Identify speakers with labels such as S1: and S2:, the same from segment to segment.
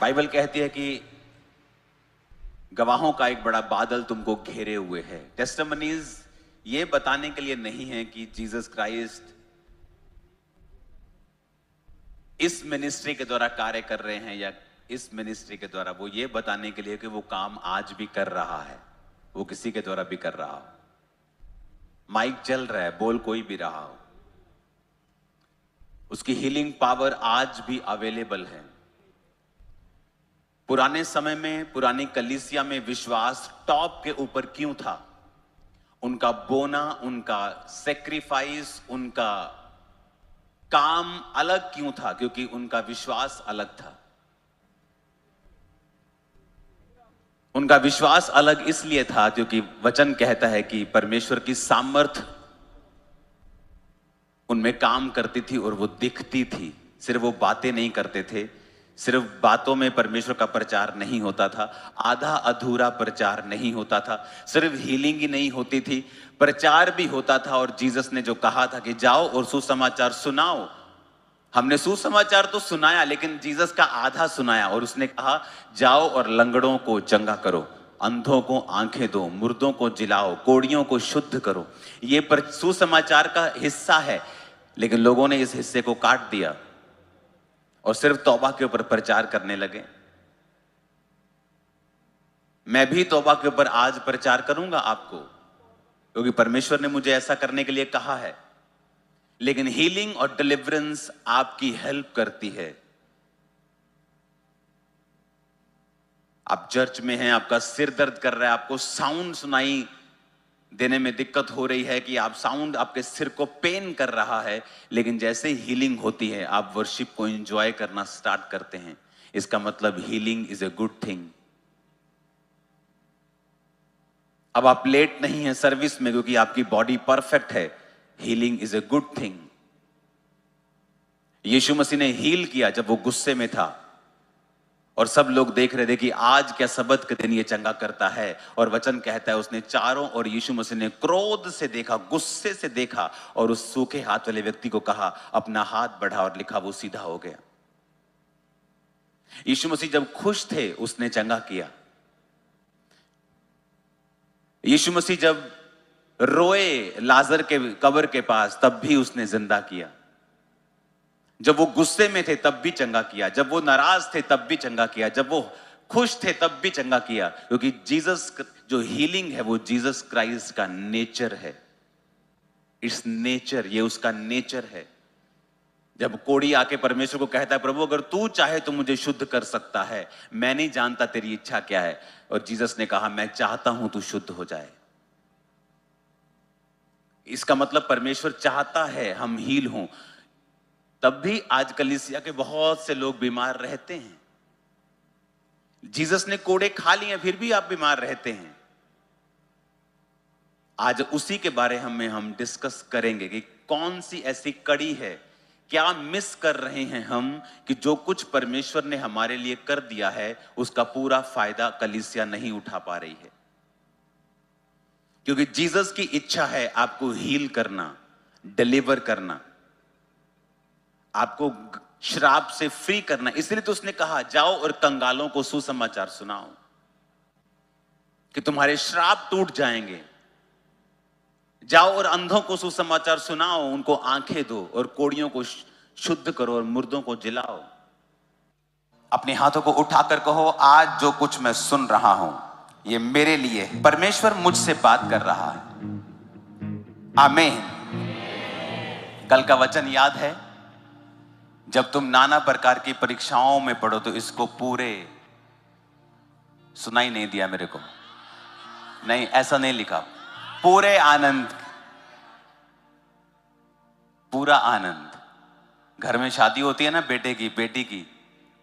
S1: Bible कहती है कि गवाहों का एक बड़ा बादल तुमको घेरे हुए है। टेस्टिमनीज ये बताने के लिए नहीं है कि जीसस क्राइस्ट इस मिनिस्ट्री के द्वारा कार्य कर रहे हैं या इस मिनिस्ट्री के द्वारा, वो ये बताने के लिए कि वो काम आज भी कर रहा है, वो किसी के द्वारा भी कर रहा हो। माइक चल रहा है, बोल कोई भी रहा हो, उसकी हीलिंग पावर आज भी अवेलेबल है। पुराने समय में, पुरानी कलीसिया में विश्वास टॉप के ऊपर क्यों था? उनका बोना, उनका सेक्रीफाइस, उनका काम अलग क्यों था? क्योंकि उनका विश्वास अलग था। उनका विश्वास अलग इसलिए था क्योंकि वचन कहता है कि परमेश्वर की सामर्थ उनमें काम करती थी और वो दिखती थी। सिर्फ वो बातें नहीं करते थे, सिर्फ बातों में परमेश्वर का प्रचार नहीं होता था, आधा अधूरा प्रचार नहीं होता था, सिर्फ हीलिंग ही नहीं होती थी, प्रचार भी होता था। और जीसस ने जो कहा था कि जाओ और सुसमाचार सुनाओ, हमने सुसमाचार तो सुनाया लेकिन जीसस का आधा सुनाया। और उसने कहा जाओ और लंगड़ों को चंगा करो, अंधों को आंखें दो, मुर्दों को जिलाओ, कोढ़ियों को शुद्ध करो। ये सुसमाचार का हिस्सा है, लेकिन लोगों ने इस हिस्से को काट दिया और सिर्फ तौबा के ऊपर प्रचार करने लगे। मैं भी तौबा के ऊपर आज प्रचार करूंगा आपको, क्योंकि परमेश्वर ने मुझे ऐसा करने के लिए कहा है। लेकिन हीलिंग और डिलीवरेंस आपकी हेल्प करती है। आप चर्च में हैं, आपका सिर दर्द कर रहा है, आपको साउंड सुनाई देने में दिक्कत हो रही है कि आप साउंड आपके सिर को पेन कर रहा है, लेकिन जैसे हीलिंग होती है आप वर्शिप को एंजॉय करना स्टार्ट करते हैं। इसका मतलब healing is a good thing. अब आप लेट नहीं है सर्विस में क्योंकि आपकी बॉडी परफेक्ट है। Healing is a good thing. यीशु मसीह ने हील किया जब वो गुस्से में था और सब लोग देख रहे थे कि आज क्या सबत के दिन ये चंगा करता है। और वचन कहता है उसने चारों और यीशु मसीह ने क्रोध से देखा, गुस्से से देखा और उस सूखे हाथ वाले व्यक्ति को कहा अपना हाथ बढ़ा, और लिखा वो सीधा हो गया। यीशु मसीह जब खुश थे उसने चंगा किया। यीशु मसीह जब रोए लाजर के कब्र के पास तब भी उसने जिंदा किया। जब वो गुस्से में थे तब भी चंगा किया, जब वो नाराज थे तब भी चंगा किया, जब वो खुश थे तब भी चंगा किया। क्योंकि जीसस जो हीलिंग है वो जीसस क्राइस्ट का नेचर है। इट्स नेचर, ये उसका नेचर है। जब कोढ़ी आके परमेश्वर को कहता है प्रभु अगर तू चाहे तो मुझे शुद्ध कर सकता है, मैं नहीं जानता तेरी इच्छा क्या है। और जीसस ने कहा मैं चाहता हूं तू शुद्ध हो जाए। इसका मतलब परमेश्वर चाहता है हम हील हों। तब भी आज कलीसिया के बहुत से लोग बीमार रहते हैं। जीसस ने कोड़े खा लिए फिर भी आप बीमार रहते हैं। आज उसी के बारे में हम डिस्कस करेंगे कि कौन सी ऐसी कड़ी है, क्या मिस कर रहे हैं हम कि जो कुछ परमेश्वर ने हमारे लिए कर दिया है उसका पूरा फायदा कलीसिया नहीं उठा पा रही है। क्योंकि जीसस की इच्छा है आपको हील करना, डिलीवर करना, आपको श्राप से फ्री करना। इसलिए तो उसने कहा जाओ और कंगालों को सुसमाचार सुनाओ कि तुम्हारे श्राप टूट जाएंगे। जाओ और अंधों को सुसमाचार सुनाओ, उनको आंखें दो, और कोढ़ियों को शुद्ध करो और मुर्दों को जिलाओ। अपने हाथों को उठाकर कहो आज जो कुछ मैं सुन रहा हूं ये मेरे लिए है। परमेश्वर मुझसे बात कर रहा है। आमीन। कल का वचन याद है? जब तुम नाना प्रकार की परीक्षाओं में पढ़ो तो इसको पूरे सुनाई नहीं दिया मेरे को, नहीं ऐसा नहीं लिखा। पूरे आनंद, पूरा आनंद। घर में शादी होती है ना बेटे की, बेटी की,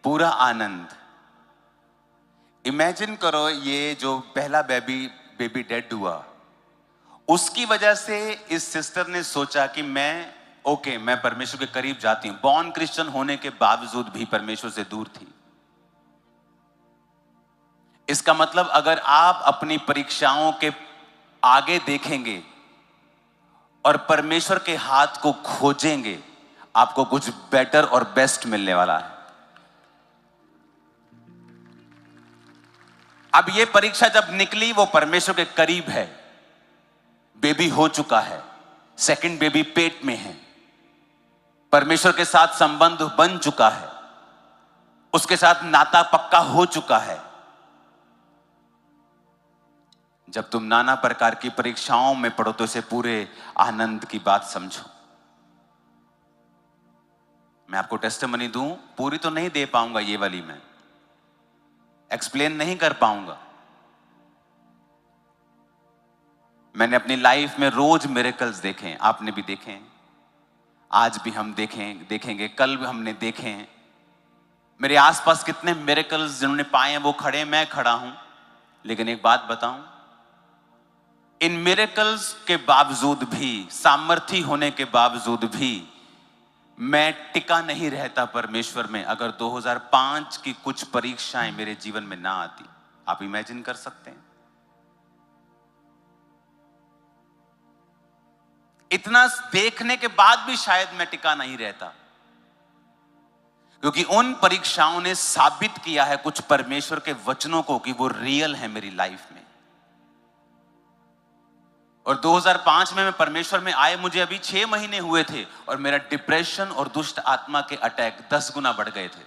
S1: पूरा आनंद। इमेजिन करो ये जो पहला बेबी डेड हुआ, उसकी वजह से इस सिस्टर ने सोचा कि मैं परमेश्वर के करीब जाती हूं। बॉर्न क्रिश्चियन होने के बावजूद भी परमेश्वर से दूर थी। इसका मतलब अगर आप अपनी परीक्षाओं के आगे देखेंगे और परमेश्वर के हाथ को खोजेंगे, आपको कुछ बेटर और बेस्ट मिलने वाला है। अब ये परीक्षा जब निकली, वो परमेश्वर के करीब है, बेबी हो चुका है, सेकंड बेबी पेट में है, परमेश्वर के साथ संबंध बन चुका है, उसके साथ नाता पक्का हो चुका है। जब तुम नाना प्रकार की परीक्षाओं में पड़ो तो इसे पूरे आनंद की बात समझो। मैं आपको टेस्टिमनी दूं, पूरी तो नहीं दे पाऊंगा, ये वाली मैं एक्सप्लेन नहीं कर पाऊंगा। मैंने अपनी लाइफ में रोज मिरेकल्स देखे हैं, आपने भी देखे हैं, आज भी हम देखेंगे, कल भी हमने देखे हैं। मेरे आसपास कितने मिरेकल्स जिन्होंने पाए हैं वो खड़े, मैं खड़ा हूं। लेकिन एक बात बताऊं, इन मिरेकल्स के बावजूद भी, सामर्थी होने के बावजूद भी मैं टिका नहीं रहता परमेश्वर में अगर 2005 की कुछ परीक्षाएं मेरे जीवन में ना आती। आप इमेजिन कर सकते हैं? इतना देखने के बाद भी शायद मैं टिका नहीं रहता, क्योंकि उन परीक्षाओं ने साबित किया है कुछ परमेश्वर के वचनों को कि वो रियल है मेरी लाइफ में। और 2005 में मैं परमेश्वर में आए, मुझे अभी 6 महीने हुए थे और मेरा डिप्रेशन और दुष्ट आत्मा के अटैक 10 गुना बढ़ गए थे।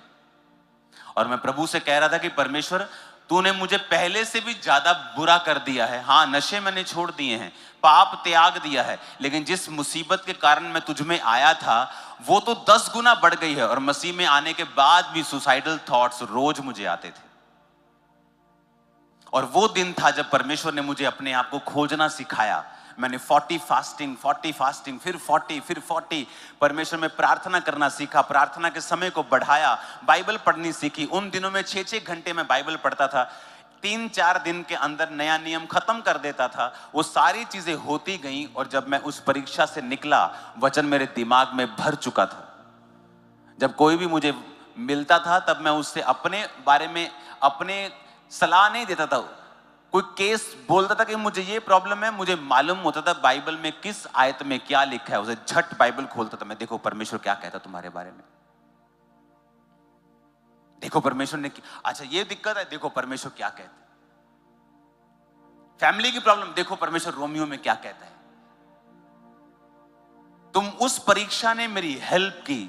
S1: और मैं प्रभु से कह रहा था कि परमेश्वर, तूने मुझे पहले से भी ज्यादा बुरा कर दिया है। हाँ, नशे मैंने छोड़ दिए हैं, पाप त्याग दिया है, लेकिन जिस मुसीबत के कारण मैं तुझ में आया था वो तो 10 गुना बढ़ गई है। और मसीह में आने के बाद भी सुसाइडल थॉट्स रोज मुझे आते थे। और वो दिन था जब परमेश्वर ने मुझे अपने आप को खोजना सिखाया। मैंने 40 फास्टिंग, फिर 40, परमेश्वर में प्रार्थना करना सीखा, प्रार्थना के समय को बढ़ाया, बाइबल पढ़नी सीखी। उन दिनों में 6-6 घंटे में बाइबल पढ़ता था, 3-4 दिन के अंदर नया नियम खत्म कर देता था। वो सारी चीजें होती गईं और जब मैं उस परीक्षा से निकला, वचन मेरे दिमाग में भर चुका था। जब कोई भी मुझे मिलता था तब मैं उससे अपने बारे में अपने सलाह नहीं देता था। कोई केस बोलता था कि मुझे ये प्रॉब्लम है, मुझे मालूम होता था बाइबल में किस आयत में क्या लिखा है, उसे झट बाइबल खोलता था मैं, देखो परमेश्वर क्या कहता तुम्हारे बारे में, देखो परमेश्वर ने, अच्छा ये दिक्कत है, देखो परमेश्वर क्या कहता है, फैमिली की प्रॉब्लम, देखो परमेश्वर रोमियो में क्या कहता है। तुम उस परीक्षा ने मेरी हेल्प की।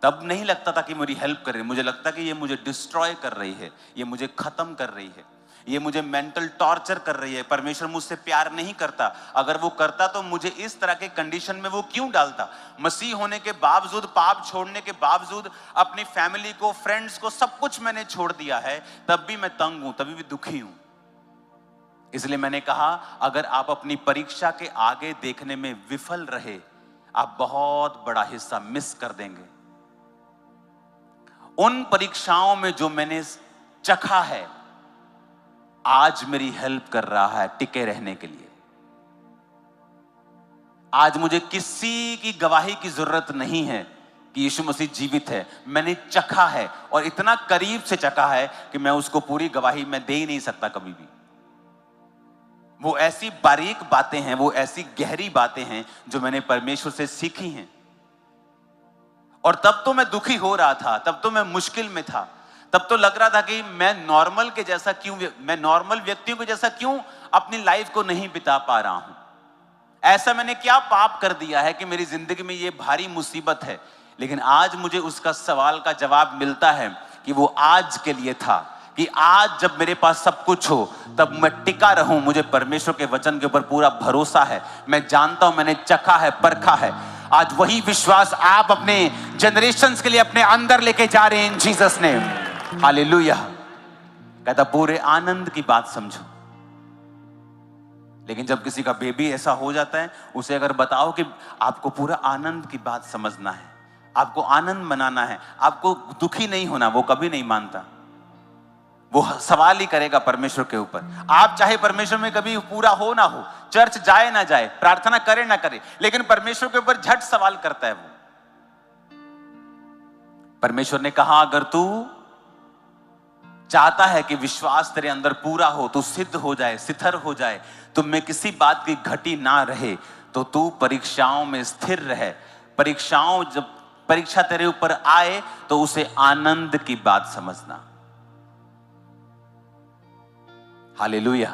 S1: तब नहीं लगता था कि मेरी हेल्प कर रही है, मुझे लगता कि ये मुझे डिस्ट्रॉय कर रही है, ये मुझे खत्म कर रही है, ये मुझे मेंटल टॉर्चर कर रही है। परमेश्वर मुझसे प्यार नहीं करता, अगर वो करता तो मुझे इस तरह के कंडीशन में वो क्यों डालता। मसीह होने के बावजूद, पाप छोड़ने के बावजूद, अपनी फैमिली को, फ्रेंड्स को, सब कुछ मैंने छोड़ दिया है, तब भी मैं तंग हूं, तभी भी दुखी हूं। इसलिए मैंने कहा, अगर आप अपनी परीक्षा के आगे देखने में विफल रहे, आप बहुत बड़ा हिस्सा मिस कर देंगे। उन परीक्षाओं में जो मैंने चखा है, आज मेरी हेल्प कर रहा है टिके रहने के लिए। आज मुझे किसी की गवाही की जरूरत नहीं है कि यीशु मसीह जीवित है। मैंने चखा है और इतना करीब से चखा है कि मैं उसको पूरी गवाही में दे ही नहीं सकता कभी भी। वो ऐसी बारीक बातें हैं, वो ऐसी गहरी बातें हैं जो मैंने परमेश्वर से सीखी हैं। और तब तो मैं दुखी हो रहा था, तब तो मैं मुश्किल में था, तब तो लग रहा था कि मैं नॉर्मल व्यक्तियों के जैसा क्यों अपनी लाइफ को नहीं बिता पा रहा हूं। ऐसा मैंने क्या पाप कर दिया है कि मेरी जिंदगी में ये भारी मुसीबत है। लेकिन आज मुझे उसका सवाल का जवाब मिलता है कि वो आज के लिए था, कि आज जब मेरे पास सब कुछ हो तब मैं टिका रहूं। मुझे परमेश्वर के वचन के ऊपर पूरा भरोसा है, मैं जानता हूं, मैंने चखा है, परखा है। आज वही विश्वास आप अपने जनरेशंस के लिए अपने अंदर लेके जा रहे हैं इन जीसस नेम। हालेलुया। कहता पूरे आनंद की बात समझो। लेकिन जब किसी का बेबी ऐसा हो जाता है, उसे अगर बताओ कि आपको पूरा आनंद की बात समझना है, आपको आनंद मनाना है, आपको दुखी नहीं होना, वो कभी नहीं मानता। वो सवाल ही करेगा परमेश्वर के ऊपर। आप चाहे परमेश्वर में कभी पूरा हो ना हो, चर्च जाए ना जाए, प्रार्थना करे ना करे, लेकिन परमेश्वर के ऊपर झट सवाल करता है वो। परमेश्वर ने कहा, अगर तू चाहता है कि विश्वास तेरे अंदर पूरा हो, तू सिद्ध हो जाए, सिथर हो जाए, तुम में किसी बात की घटी ना रहे, तो तू परीक्षाओं में स्थिर रहे। जब परीक्षा तेरे ऊपर आए तो उसे आनंद की बात समझना। हालेलुया।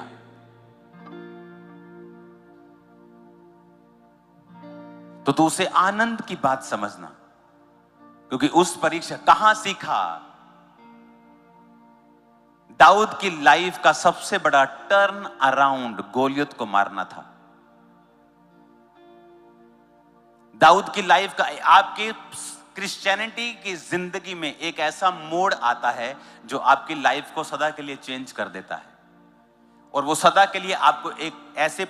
S1: तो तू उसे आनंद की बात समझना, क्योंकि उस परीक्षा कहां सीखा? दाऊद की लाइफ का सबसे बड़ा टर्न अराउंड गोलियत को मारना था। दाऊद की लाइफ का, आपके क्रिश्चियनिटी की जिंदगी में एक ऐसा मोड़ आता है जो आपकी लाइफ को सदा के लिए चेंज कर देता है, और वो सदा के लिए आपको एक ऐसे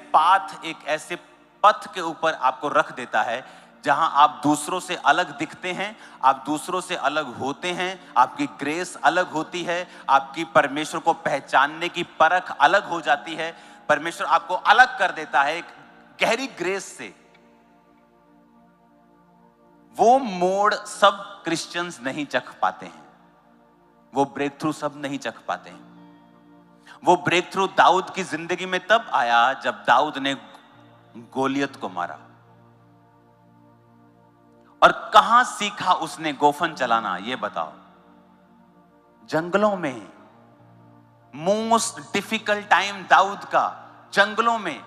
S1: पथ के ऊपर आपको रख देता है जहां आप दूसरों से अलग दिखते हैं, आप दूसरों से अलग होते हैं, आपकी ग्रेस अलग होती है, आपकी परमेश्वर को पहचानने की परख अलग हो जाती है। परमेश्वर आपको अलग कर देता है एक गहरी ग्रेस से। वो मोड़ सब क्रिश्चियंस नहीं चख पाते हैं, वो ब्रेक थ्रू सब नहीं चख पाते हैं। वो ब्रेक थ्रू दाऊद की जिंदगी में तब आया जब दाऊद ने गोलियत को मारा। और कहां सीखा उसने गोफन चलाना, ये बताओ? जंगलों में। मोस्ट डिफिकल्ट टाइम दाऊद का, जंगलों में।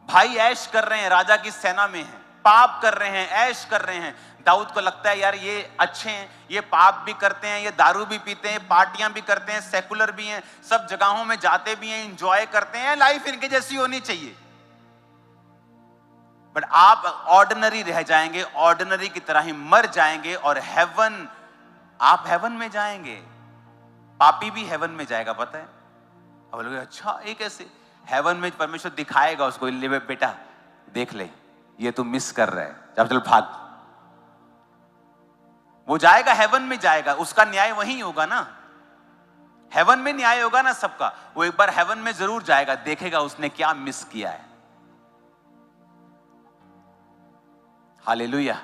S1: भाई ऐश कर रहे हैं, राजा की सेना में हैं, पाप कर रहे हैं, ऐश कर रहे हैं। दाऊद को लगता है यार ये अच्छे हैं, ये पाप भी करते हैं, ये दारू भी पीते हैं, पार्टियां भी करते हैं, सेकुलर भी हैं, सब जगहों में जाते भी हैं, एंजॉय करते हैं, लाइफ इनके जैसी होनी चाहिए। बट आप ऑर्डिनरी रह जाएंगे, ऑर्डिनरी की तरह ही मर जाएंगे, और हेवन, आप हेवन में जाएंगे। पापी भी हेवन में जाएगा, पता है? अब लोग अच्छा ये कैसे? हेवन में परमेश्वर दिखाएगा उसको, ले बेटा देख ले, ये तू मिस कर रहा है, जब चल भाग। वो जाएगा, हेवन में जाएगा, उसका न्याय वहीं होगा ना, हेवन में न्याय होगा ना सबका। वो एक बार हेवन में जरूर जाएगा, देखेगा उसने क्या मिस किया है। हालेलुया।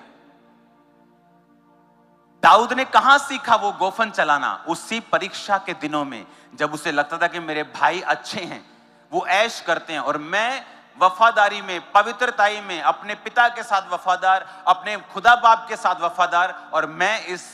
S1: दाऊद ने कहां सीखा वो गोफन चलाना? उसी परीक्षा के दिनों में, जब उसे लगता था कि मेरे भाई अच्छे हैं, वो ऐश करते हैं, और मैं वफादारी में, पवित्रताई में, अपने पिता के साथ वफादार, अपने खुदा बाप के साथ वफादार, और मैं इस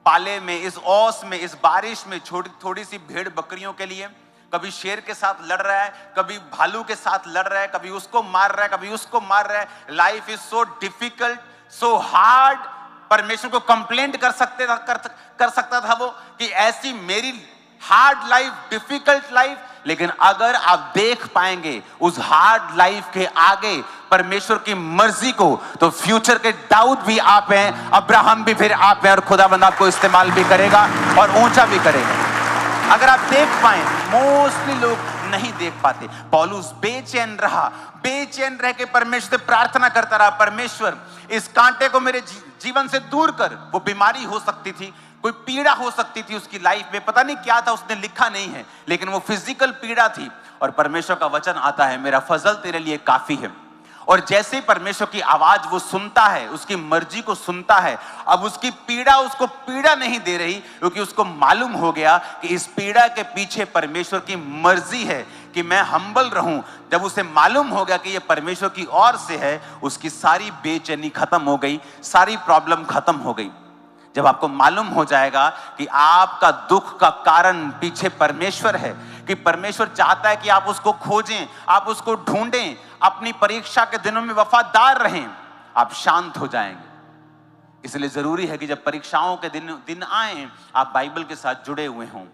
S1: पाले में, इस ओस में, इस बारिश में थोड़ी सी भेड़ बकरियों के लिए कभी शेर के साथ लड़ रहा है, कभी भालू के साथ लड़ रहा है, कभी उसको मार रहा है, कभी उसको मार रहा है। Life is so difficult, so hard. परमेश्वर को कंप्लेंट कर सकता था वो कि ऐसी मेरी हार्ड लाइफ, डिफिकल्ट लाइफ। लेकिन अगर आप देख पाएंगे उस हार्ड लाइफ के आगे परमेश्वर की मर्जी को, तो फ्यूचर के दाऊद भी आप हैं, अब्राहम भी फिर आप हैं, और खुदाबंद आपको इस्तेमाल भी करेगा और ऊंचा भी करेगा। अगर आप देख पाए, मोस्टली लोग नहीं देख पाते। पौलुस बेचैन रहा, बेचैन रह के परमेश्वर से प्रार्थना करता रहा, परमेश्वर इस कांटे को मेरे जीवन से दूर कर। वो बीमारी हो सकती थी, कोई पीड़ा हो सकती थी उसकी लाइफ में, पता नहीं क्या था, उसने लिखा नहीं है, लेकिन वो फिजिकल पीड़ा थी। और परमेश्वर का वचन आता है, मेरा फजल तेरे लिए काफी है। और जैसे ही परमेश्वर की आवाज वो सुनता है, उसकी मर्जी को सुनता है, अब उसकी पीड़ा उसको पीड़ा नहीं दे रही, क्योंकि उसको मालूम हो गया कि इस पीड़ा के पीछे परमेश्वर की मर्जी है कि मैं हम्बल रहूं। जब उसे मालूम हो गया कि ये परमेश्वर की ओर से है, उसकी सारी बेचैनी खत्म हो गई, सारी प्रॉब्लम खत्म हो गई। जब आपको मालूम हो जाएगा कि आपका दुख का कारण पीछे परमेश्वर है, कि परमेश्वर चाहता है कि आप उसको खोजें, आप उसको ढूंढें, अपनी परीक्षा के दिनों में वफादार रहें, आप शांत हो जाएंगे। इसलिए जरूरी है कि जब परीक्षाओं के दिन आए, आप बाइबल के साथ जुड़े हुए हों,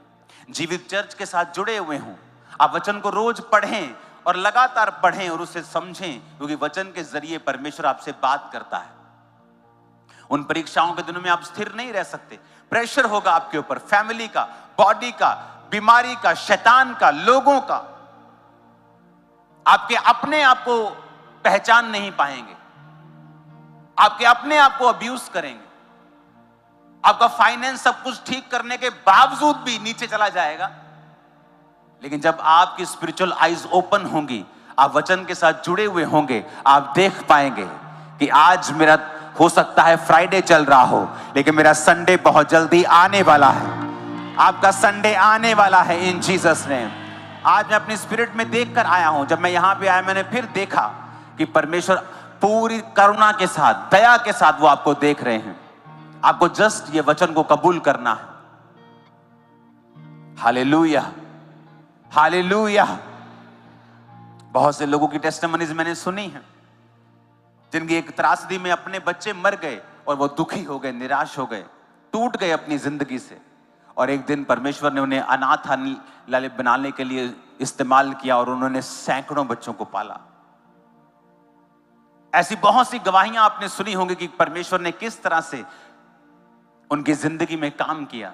S1: जीवित चर्च के साथ जुड़े हुए हों, आप वचन को रोज पढ़ें और लगातार पढ़ें और उसे समझें, क्योंकि वचन के जरिए परमेश्वर आपसे बात करता है। उन परीक्षाओं के दिनों में आप स्थिर नहीं रह सकते, प्रेशर होगा आपके ऊपर, फैमिली का, बॉडी का, बीमारी का, शैतान का, लोगों का। आपके अपने आप को पहचान नहीं पाएंगे, आपके अपने आप को अब्यूज करेंगे, आपका फाइनेंस सब कुछ ठीक करने के बावजूद भी नीचे चला जाएगा। लेकिन जब आपकी स्पिरिचुअल आईज ओपन होंगी, आप वचन के साथ जुड़े हुए होंगे, आप देख पाएंगे कि आज मेरा हो सकता है फ्राइडे चल रहा हो, लेकिन मेरा संडे बहुत जल्दी आने वाला है। आपका संडे आने वाला है इन जीसस नेम। आज मैं अपनी स्पिरिट में देखकर आया हूं, जब मैं यहां पे आया मैंने फिर देखा कि परमेश्वर पूरी करुणा के साथ, दया के साथ वो आपको देख रहे हैं। आपको जस्ट ये वचन को कबूल करना है। हालेलुया। हालेलुया। बहुत से लोगों की टेस्टिमनीज मैंने सुनी है, जिनकी एक त्रासदी में अपने बच्चे मर गए और वो दुखी हो गए, निराश हो गए, टूट गए अपनी जिंदगी से, और एक दिन परमेश्वर ने उन्हें अनाथालय बनाने के लिए इस्तेमाल किया और उन्होंने सैकड़ों बच्चों को पाला। ऐसी बहुत सी गवाहियां आपने सुनी होंगी कि परमेश्वर ने किस तरह से उनकी जिंदगी में काम किया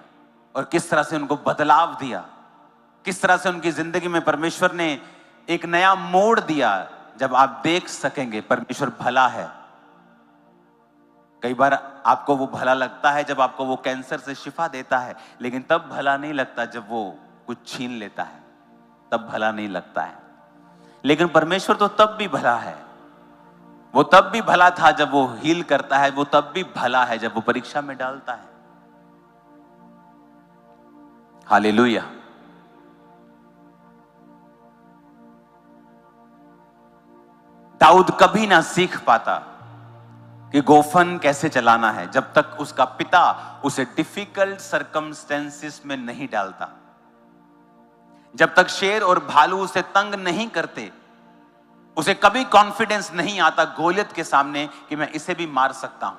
S1: और किस तरह से उनको बदलाव दिया, किस तरह से उनकी जिंदगी में परमेश्वर ने एक नया मोड़ दिया। जब आप देख सकेंगे परमेश्वर भला है। कई बार आपको वो भला लगता है जब आपको वो कैंसर से शिफा देता है, लेकिन तब भला नहीं लगता जब वो कुछ छीन लेता है, तब भला नहीं लगता है। लेकिन परमेश्वर तो तब भी भला है। वो तब भी भला था जब वो हील करता है, वो तब भी भला है जब वो परीक्षा में डालता है। हालेलुया। दाऊद कभी ना सीख पाता कि गोफन कैसे चलाना है जब तक उसका पिता उसे डिफिकल्ट सर्कमस्टेंसेस में नहीं डालता, जब तक शेर और भालू उसे तंग नहीं करते। उसे कभी कॉन्फिडेंस नहीं आता गोलियत के सामने कि मैं इसे भी मार सकता हूं,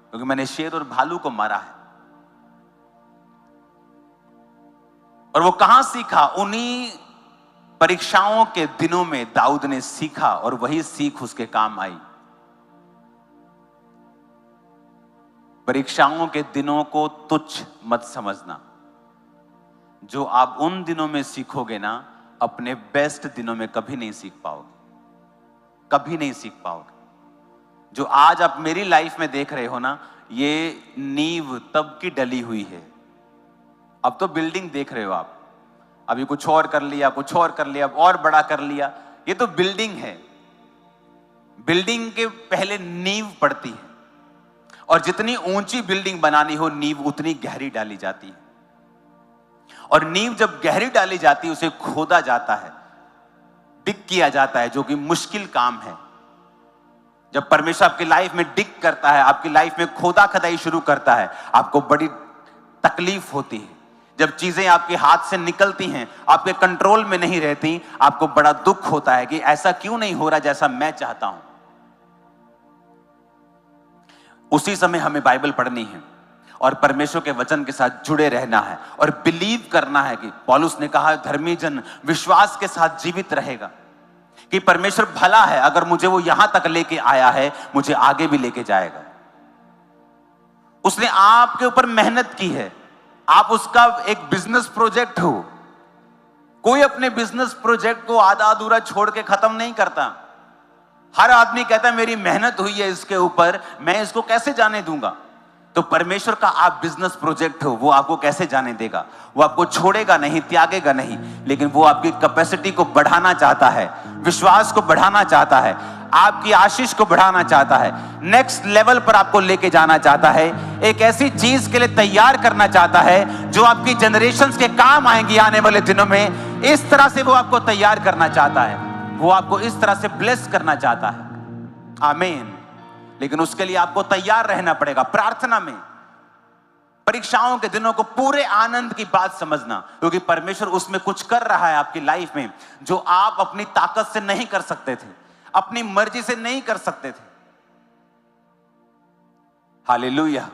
S1: क्योंकि मैंने शेर और भालू को मारा है। और वो कहां सीखा? उन्हीं परीक्षाओं के दिनों में दाऊद ने सीखा, और वही सीख उसके काम आई। परीक्षाओं के दिनों को तुच्छ मत समझना। जो आप उन दिनों में सीखोगे ना, अपने बेस्ट दिनों में कभी नहीं सीख पाओगे, कभी नहीं सीख पाओगे। जो आज आप मेरी लाइफ में देख रहे हो ना, ये नींव तब की डली हुई है। अब तो बिल्डिंग देख रहे हो आप, अभी कुछ और कर लिया, कुछ और कर लिया, और बड़ा कर लिया, ये तो बिल्डिंग है। बिल्डिंग के पहले नींव पड़ती है, और जितनी ऊंची बिल्डिंग बनानी हो, नींव उतनी गहरी डाली जाती है। और नींव जब गहरी डाली जाती है, उसे खोदा जाता है, डिग किया जाता है, जो कि मुश्किल काम है। जब परमेश्वर आपकी लाइफ में डिग करता है, आपकी लाइफ में खोदा खदाई शुरू करता है, आपको बड़ी तकलीफ होती है। जब चीजें आपके हाथ से निकलती हैं, आपके कंट्रोल में नहीं रहती, आपको बड़ा दुख होता है कि ऐसा क्यों नहीं हो रहा जैसा मैं चाहता हूं। उसी समय हमें बाइबल पढ़नी है और परमेश्वर के वचन के साथ जुड़े रहना है और बिलीव करना है कि पौलुस ने कहा, धर्मी जन विश्वास के साथ जीवित रहेगा, कि परमेश्वर भला है। अगर मुझे वो यहां तक लेके आया है, मुझे आगे भी लेके जाएगा। उसने आपके ऊपर मेहनत की है, आप उसका एक बिजनेस प्रोजेक्ट हो। कोई अपने बिजनेस प्रोजेक्ट को आधा अधूरा छोड़ के खत्म नहीं करता। हर आदमी कहता है मेरी मेहनत हुई है इसके ऊपर, मैं इसको कैसे जाने दूंगा। तो परमेश्वर का आप बिजनेस प्रोजेक्ट हो, वो आपको कैसे जाने देगा? वो आपको छोड़ेगा नहीं, त्यागेगा नहीं, लेकिन वो आपकी कैपेसिटी को बढ़ाना चाहता है, विश्वास को बढ़ाना चाहता है, आपकी आशीष को बढ़ाना चाहता है, नेक्स्ट लेवल पर आपको लेके जाना चाहता है, एक ऐसी चीज के लिए तैयार करना चाहता है जो आपकी जनरेशंस के काम आएंगी आने वाले दिनों में। इस तरह से वो आपको तैयार करना चाहता है, वो आपको इस तरह से ब्लेस करना चाहता है। आमीन। लेकिन उसके लिए आपको तैयार रहना पड़ेगा प्रार्थना में। परीक्षाओं के दिनों को पूरे आनंद की बात समझना, क्योंकि परमेश्वर उसमें कुछ कर रहा है आपकी लाइफ में जो आप अपनी ताकत से नहीं कर सकते थे, अपनी मर्जी से नहीं कर सकते थे। हालेलुया।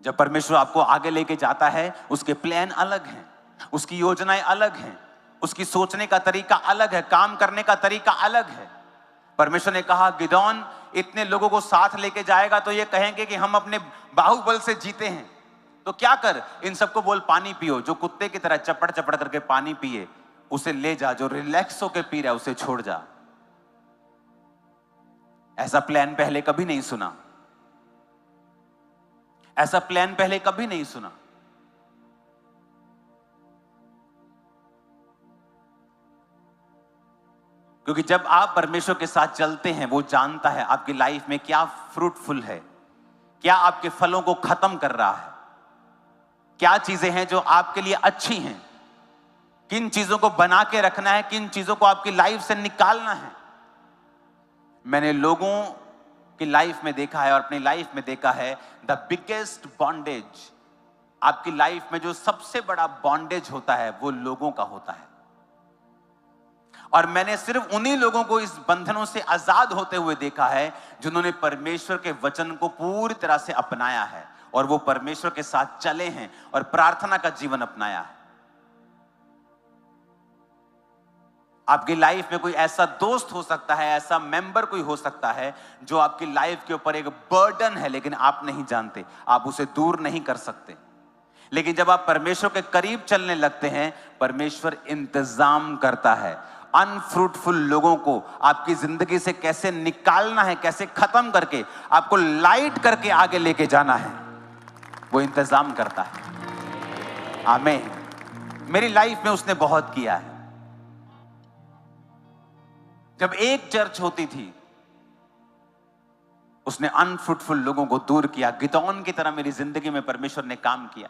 S1: जब परमेश्वर आपको आगे लेके जाता है, उसके प्लान अलग हैं, उसकी योजनाएं अलग हैं, उसकी सोचने का तरीका अलग है, काम करने का तरीका अलग है। परमेश्वर ने कहा, गिदोन इतने लोगों को साथ लेके जाएगा तो ये कहेंगे कि हम अपने बाहुबल से जीते हैं। तो क्या कर, इन सबको बोल पानी पियो। जो कुत्ते की तरह चपड़ चपड़ करके पानी पिए, उसे ले जा। जो रिलैक्स होके पी रहा है, उसे छोड़ जा। ऐसा प्लान पहले कभी नहीं सुना, ऐसा प्लान पहले कभी नहीं सुना। क्योंकि जब आप परमेश्वर के साथ चलते हैं, वो जानता है आपकी लाइफ में क्या फ्रूटफुल है, क्या आपके फलों को खत्म कर रहा है, क्या चीजें हैं जो आपके लिए अच्छी हैं, किन चीजों को बना के रखना है, किन चीजों को आपकी लाइफ से निकालना है। मैंने लोगों की लाइफ में देखा है और अपनी लाइफ में देखा है, द बिगेस्ट बॉन्डेज आपकी लाइफ में जो सबसे बड़ा बॉन्डेज होता है वो लोगों का होता है। और मैंने सिर्फ उन्हीं लोगों को इस बंधनों से आजाद होते हुए देखा है जिन्होंने परमेश्वर के वचन को पूरी तरह से अपनाया है और वो परमेश्वर के साथ चले हैं और प्रार्थना का जीवन अपनाया है। आपकी लाइफ में कोई ऐसा दोस्त हो सकता है, ऐसा मेंबर कोई हो सकता है जो आपकी लाइफ के ऊपर एक बर्डन है, लेकिन आप नहीं जानते, आप उसे दूर नहीं कर सकते। लेकिन जब आप परमेश्वर के करीब चलने लगते हैं, परमेश्वर इंतजाम करता है अनफ्रूटफुल लोगों को आपकी जिंदगी से कैसे निकालना है, कैसे खत्म करके आपको लाइट करके आगे लेके जाना है, वो इंतजाम करता है। आमीन। मेरी लाइफ में उसने बहुत किया है। जब एक चर्च होती थी, उसने अनफ्रूटफुल लोगों को दूर किया। गिदोन की तरह मेरी जिंदगी में परमेश्वर ने काम किया।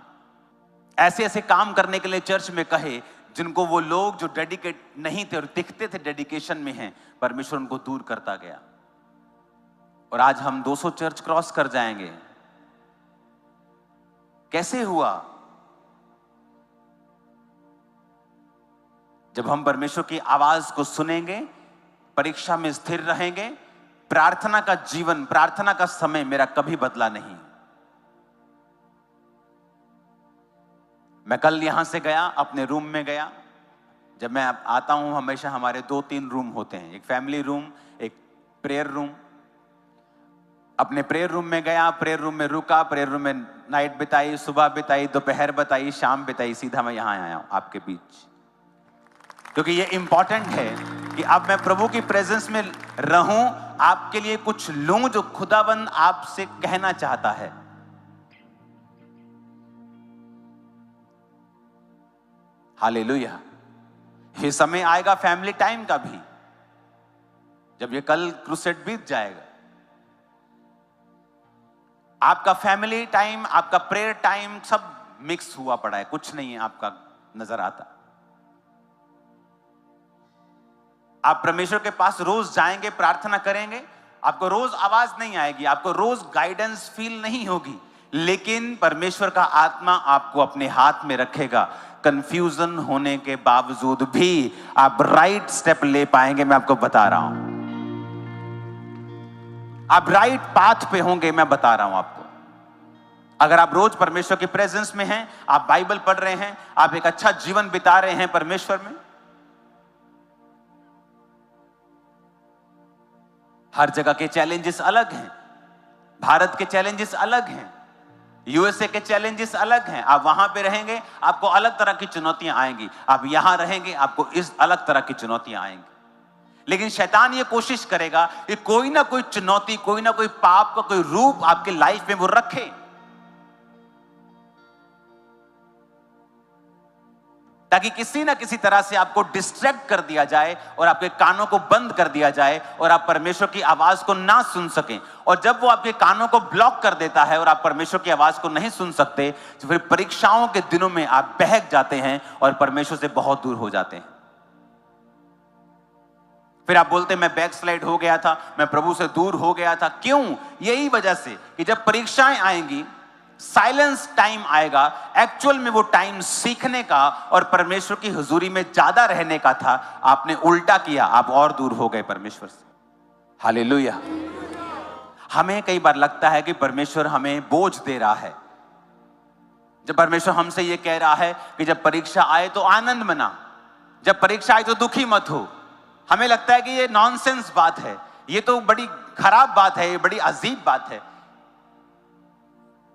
S1: ऐसे ऐसे काम करने के लिए चर्च में कहे जिनको वो लोग जो डेडिकेट नहीं थे और दिखते थे डेडिकेशन में हैं, परमेश्वर उनको दूर करता गया। और आज हम 200 चर्च क्रॉस कर जाएंगे। कैसे हुआ? जब हम परमेश्वर की आवाज को सुनेंगे, परीक्षा में स्थिर रहेंगे। प्रार्थना का जीवन, प्रार्थना का समय मेरा कभी बदला नहीं। मैं कल यहां से गया, अपने रूम में गया। जब मैं आता हूं, हमेशा हमारे 2-3 रूम होते हैं, एक फैमिली रूम, एक प्रेयर रूम। अपने प्रेयर रूम में गया, प्रेयर रूम में रुका, प्रेयर रूम में नाइट बिताई, सुबह बिताई, दोपहर बिताई, शाम बिताई, सीधा मैं यहां आया हूं आपके बीच, क्योंकि ये इंपॉर्टेंट है कि अब मैं प्रभु की प्रेजेंस में रहूं, आपके लिए कुछ लूं जो खुदाबंद आपसे कहना चाहता है। हालेलुया। ये समय आएगा फैमिली टाइम का भी, जब ये कल क्रूसेड बीत जाएगा। आपका फैमिली टाइम, आपका प्रेयर टाइम सब मिक्स हुआ पड़ा है, कुछ नहीं है आपका नजर आता। आप परमेश्वर के पास रोज जाएंगे, प्रार्थना करेंगे, आपको रोज आवाज नहीं आएगी, आपको रोज गाइडेंस फील नहीं होगी, लेकिन परमेश्वर का आत्मा आपको अपने हाथ में रखेगा। कंफ्यूजन होने के बावजूद भी आप राइट स्टेप ले पाएंगे। मैं आपको बता रहा हूं, आप राइट पाथ पे होंगे। मैं बता रहा हूं आपको, अगर आप रोज परमेश्वर की प्रेजेंस में हैं, आप बाइबल पढ़ रहे हैं, आप एक अच्छा जीवन बिता रहे हैं परमेश्वर में। हर जगह के चैलेंजेस अलग हैं, भारत के चैलेंजेस अलग हैं, यूएसए के चैलेंजेस अलग हैं। आप वहां पे रहेंगे, आपको अलग तरह की चुनौतियां आएंगी। आप यहां रहेंगे, आपको इस अलग तरह की चुनौतियां आएंगी। लेकिन शैतान ये कोशिश करेगा कि कोई ना कोई चुनौती, कोई ना कोई पाप का कोई रूप आपके लाइफ में वो रखे, ताकि किसी ना किसी तरह से आपको डिस्ट्रैक्ट कर दिया जाए और आपके कानों को बंद कर दिया जाए और आप परमेश्वर की आवाज को ना सुन सकें। और जब वो आपके कानों को ब्लॉक कर देता है और आप परमेश्वर की आवाज को नहीं सुन सकते, तो फिर परीक्षाओं के दिनों में आप बहक जाते हैं और परमेश्वर से बहुत दूर हो जाते हैं। फिर आप बोलते हैं मैं बैकस्लाइड हो गया था, मैं प्रभु से दूर हो गया था। क्यों? यही वजह से कि जब परीक्षाएं आएंगी, साइलेंस टाइम आएगा, एक्चुअल में वो टाइम सीखने का और परमेश्वर की हुजूरी में ज्यादा रहने का था। आपने उल्टा किया, आप और दूर हो गए परमेश्वर से। हालेलुया। हमें कई बार लगता है कि परमेश्वर हमें बोझ दे रहा है। जब परमेश्वर हमसे ये कह रहा है कि जब परीक्षा आए तो आनंद मना, जब परीक्षा आए तो दुखी मत हो, हमें लगता है कि ये नॉनसेंस बात है, ये तो बड़ी खराब बात है, ये बड़ी अजीब बात है।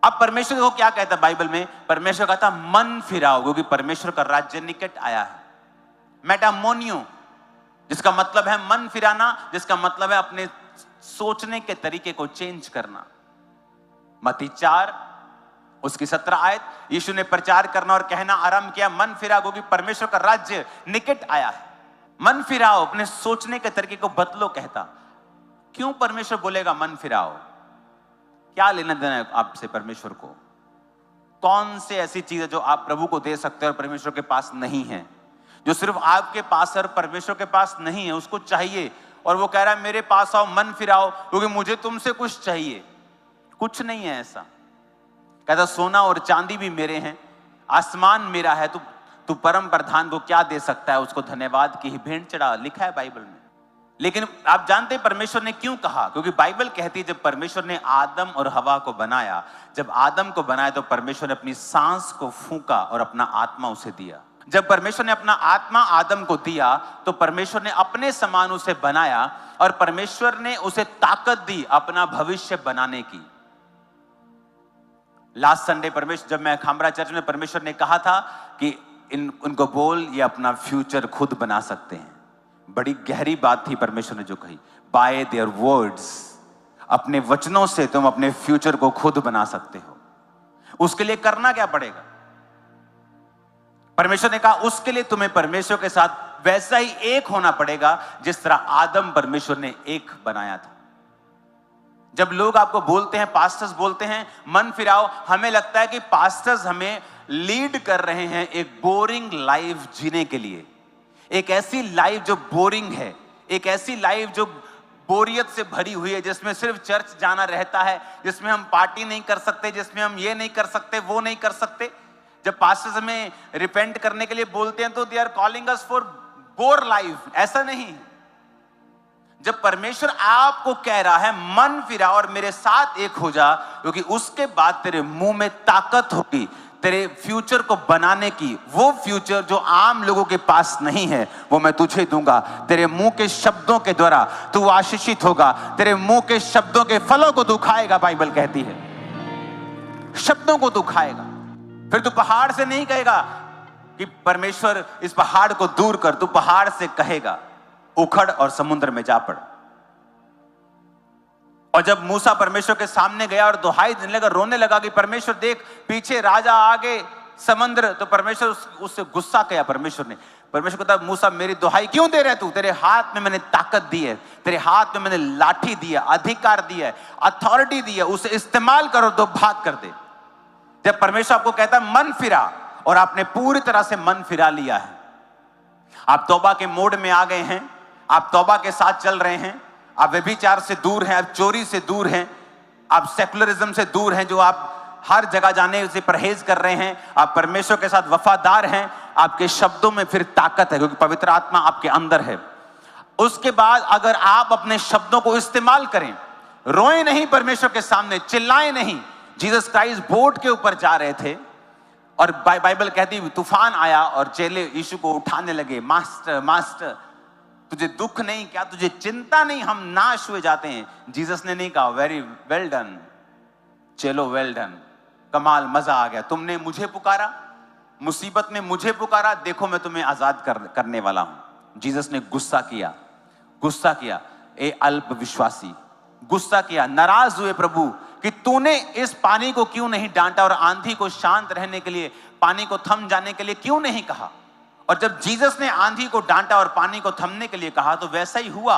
S1: अब परमेश्वर को क्या कहता है बाइबल में? परमेश्वर कहता मन फिराओ, क्योंकि परमेश्वर का राज्य निकट आया है। मेटामोनियो, जिसका मतलब है मन फिराना, जिसका मतलब है अपने सोचने के तरीके को चेंज करना। मत्ती 4 उसकी 17 आयत, यीशु ने प्रचार करना और कहना आरंभ किया, मन फिराओ क्योंकि परमेश्वर का राज्य निकट आया है। मन फिराओ, अपने सोचने के तरीके को बदलो कहता। क्यों परमेश्वर बोलेगा मन फिराओ? क्या लेना देना है आपसे परमेश्वर को? कौन से ऐसी चीज है जो आप प्रभु को दे सकते हैं और परमेश्वर के पास नहीं है? जो सिर्फ आपके पास है और परमेश्वर के पास नहीं है, उसको चाहिए। और वो कह रहा है मेरे पास आओ, मन फिराओ, क्योंकि मुझे तुमसे कुछ चाहिए। कुछ नहीं है ऐसा। कहता सोना और चांदी भी मेरे हैं, आसमान मेरा है, तू परम प्रधान को क्या दे सकता है? उसको धन्यवाद की ही भेंट चढ़ा, लिखा है बाइबल में। लेकिन आप जानते हैं परमेश्वर ने क्यों कहा? क्योंकि बाइबल कहती है जब परमेश्वर ने आदम और हवा को बनाया, जब आदम को बनाया तो परमेश्वर ने अपनी सांस को फूंका और अपना आत्मा उसे दिया। जब परमेश्वर ने अपना आत्मा आदम को दिया तो परमेश्वर ने अपने समान उसे बनाया और परमेश्वर ने उसे ताकत दी अपना भविष्य बनाने की। लास्ट संडे परमेश्वर, जब मैं खामरा चर्च में, परमेश्वर ने कहा था कि उनको बोल ये अपना फ्यूचर खुद बना सकते हैं। बड़ी गहरी बात थी परमेश्वर ने जो कही, बाय देयर वर्ड्स, अपने वचनों से तुम अपने फ्यूचर को खुद बना सकते हो। उसके लिए करना क्या पड़ेगा? परमेश्वर ने कहा उसके लिए तुम्हें परमेश्वर के साथ वैसा ही एक होना पड़ेगा जिस तरह आदम परमेश्वर ने एक बनाया था। जब लोग आपको बोलते हैं, पास्टर्स बोलते हैं मन फिराओ, हमें लगता है कि पास्टर्स हमें लीड कर रहे हैं एक बोरिंग लाइफ जीने के लिए, एक ऐसी लाइफ जो बोरिंग है, एक ऐसी लाइफ जो बोरियत से भरी हुई है, जिसमें सिर्फ चर्च जाना रहता है, जिसमें हम पार्टी नहीं कर सकते, जिसमें हम ये नहीं कर सकते, वो नहीं कर सकते। जब पास्टर्स हमें रिपेंट करने के लिए बोलते हैं तो they are calling us for bore life. ऐसा नहीं। जब परमेश्वर आपको कह रहा है मन फिरा और मेरे साथ एक हो जा, क्योंकि उसके बाद तेरे मुंह में ताकत होगी तेरे फ्यूचर को बनाने की। वो फ्यूचर जो आम लोगों के पास नहीं है वो मैं तुझे दूंगा। तेरे मुंह के शब्दों के द्वारा तू आशीषित होगा, तेरे मुंह के शब्दों के फलों को तू खाएगा। बाइबल कहती है शब्दों को तू खाएगा। फिर तू पहाड़ से नहीं कहेगा कि परमेश्वर इस पहाड़ को दूर कर, तू पहाड़ से कहेगा उखड़ और समुद्र में जा पड़। और जब मूसा परमेश्वर के सामने गया और दुहाई देने लगा, रोने लगा कि परमेश्वर देख पीछे राजा, आगे समुद्र, तो परमेश्वर उससे गुस्सा किया। परमेश्वर कहता मूसा मेरी दुहाई क्यों दे रहे तू? तेरे हाथ में मैंने ताकत दी है, तेरे हाथ में मैंने लाठी दी है, अधिकार दिया है, अथॉरिटी दी है, उसे इस्तेमाल करो तो भाग कर दे। जब परमेश्वर आपको कहता है मन फिरा और आपने पूरी तरह से मन फिरा लिया है, आप तौबा के मोड में आ गए हैं, आप तौबा के साथ चल रहे हैं, आप व्यभिचार से दूर हैं, आप चोरी से दूर हैं, आप सेकुलरिज्म से दूर हैं, जो आप हर जगह जाने से परहेज कर रहे हैं, आप परमेश्वर के साथ वफादार हैं, आपके शब्दों में फिर ताकत है क्योंकि पवित्र आत्मा आपके अंदर है। उसके बाद अगर आप अपने शब्दों को इस्तेमाल करें, रोए नहीं परमेश्वर के सामने, चिल्लाए नहीं। जीसस क्राइस्ट बोट के ऊपर जा रहे थे और बाइबल कहती तूफान आया और चेले यीशु को उठाने लगे, मास्टर मास्टर तुझे दुख नहीं क्या, तुझे चिंता नहीं, हम नाश हुए जाते हैं। जीसस ने नहीं कहा वेरी वेल डन चलो, वेल डन, कमाल, मजा आ गया, तुमने मुझे पुकारा, मुसीबत में मुझे पुकारा, देखो मैं तुम्हें आजाद करने वाला हूं। जीसस ने गुस्सा किया, ए अल्प विश्वासी, गुस्सा किया, नाराज हुए प्रभु कि तूने इस पानी को क्यों नहीं डांटा और आंधी को शांत रहने के लिए, पानी को थम जाने के लिए क्यों नहीं कहा। और जब जीसस ने आंधी को डांटा और पानी को थमने के लिए कहा तो वैसा ही हुआ।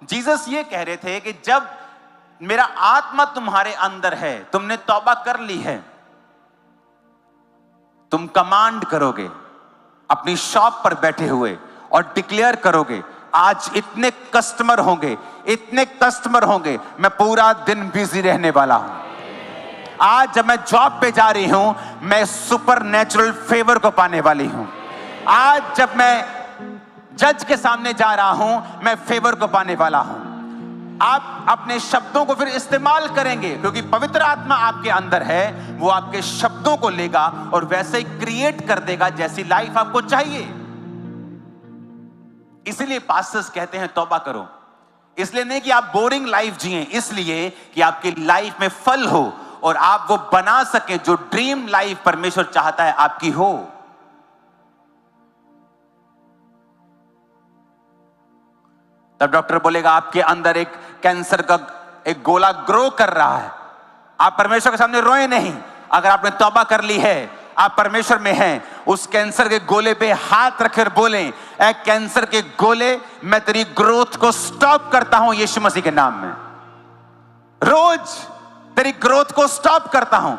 S1: जीसस ये कह रहे थे कि जब मेरा आत्मा तुम्हारे अंदर है, तुमने तौबा कर ली है, तुम कमांड करोगे अपनी शॉप पर बैठे हुए और डिक्लेयर करोगे आज इतने कस्टमर होंगे, मैं पूरा दिन बिजी रहने वाला हूं। आज जब मैं जॉब पे जा रही हूं, मैं सुपर नेचुरल फेवर को पाने वाली हूं। आज जब मैं जज के सामने जा रहा हूं, मैं फेवर को पाने वाला हूं। आप अपने शब्दों को फिर इस्तेमाल करेंगे क्योंकि पवित्र आत्मा आपके अंदर है, वो आपके शब्दों को लेगा और वैसे ही क्रिएट कर देगा जैसी लाइफ आपको चाहिए। इसलिए पास्टर्स कहते हैं तौबा करो, इसलिए नहीं कि आप बोरिंग लाइफ जिए, इसलिए कि आपकी लाइफ में फल हो और आप वो बना सके जो ड्रीम लाइफ परमेश्वर चाहता है आपकी हो। तब डॉक्टर बोलेगा आपके अंदर एक कैंसर का एक गोला ग्रो कर रहा है, आप परमेश्वर के सामने रोए नहीं। अगर आपने तौबा कर ली है, आप परमेश्वर में हैं, उस कैंसर के गोले पे हाथ रखकर बोलें, ए कैंसर के गोले, मैं तेरी ग्रोथ को स्टॉप करता हूं यीशु मसीह के नाम में। रोज तेरी ग्रोथ को स्टॉप करता हूं।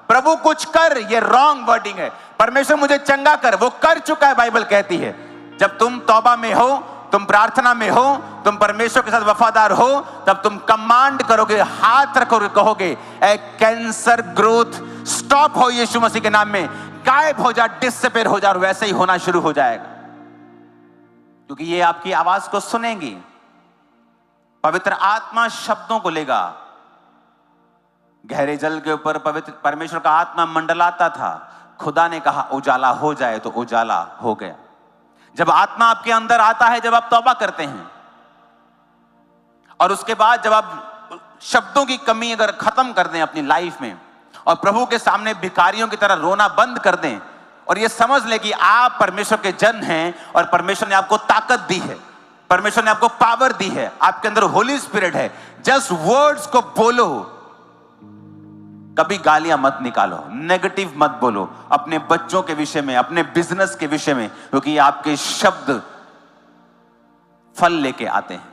S1: प्रभु कुछ कर, ये रॉन्ग वर्डिंग है। परमेश्वर मुझे चंगा कर, वो कर चुका है। बाइबल कहती है जब तुम तौबा में हो तुम प्रार्थना में हो, तुम परमेश्वर के साथ वफादार हो, तब तुम कमांड करोगे, हाथ रखोगे, कहोगे ए कैंसर ग्रोथ स्टॉप हो यीशु मसीह के नाम में, गायब हो जा, डिसअपीयर हो जा, और वैसे ही होना शुरू हो जाएगा, क्योंकि ये आपकी आवाज को सुनेंगी। पवित्र आत्मा शब्दों को लेगा। गहरे जल के ऊपर पवित्र परमेश्वर का आत्मा मंडलाता था। खुदा ने कहा उजाला हो जाए, तो उजाला हो गया। जब आत्मा आपके अंदर आता है, जब आप तौबा करते हैं, और उसके बाद जब आप शब्दों की कमी अगर खत्म कर दें अपनी लाइफ में, और प्रभु के सामने भिखारियों की तरह रोना बंद कर दें, और ये समझ ले कि आप परमेश्वर के जन हैं, और परमेश्वर ने आपको ताकत दी है, परमेश्वर ने आपको पावर दी है, आपके अंदर होली स्पिरिट है, जस्ट वर्ड्स को बोलो। कभी गालियां मत निकालो, नेगेटिव मत बोलो अपने बच्चों के विषय में, अपने बिजनेस के विषय में, क्योंकि आपके शब्द फल लेके आते हैं।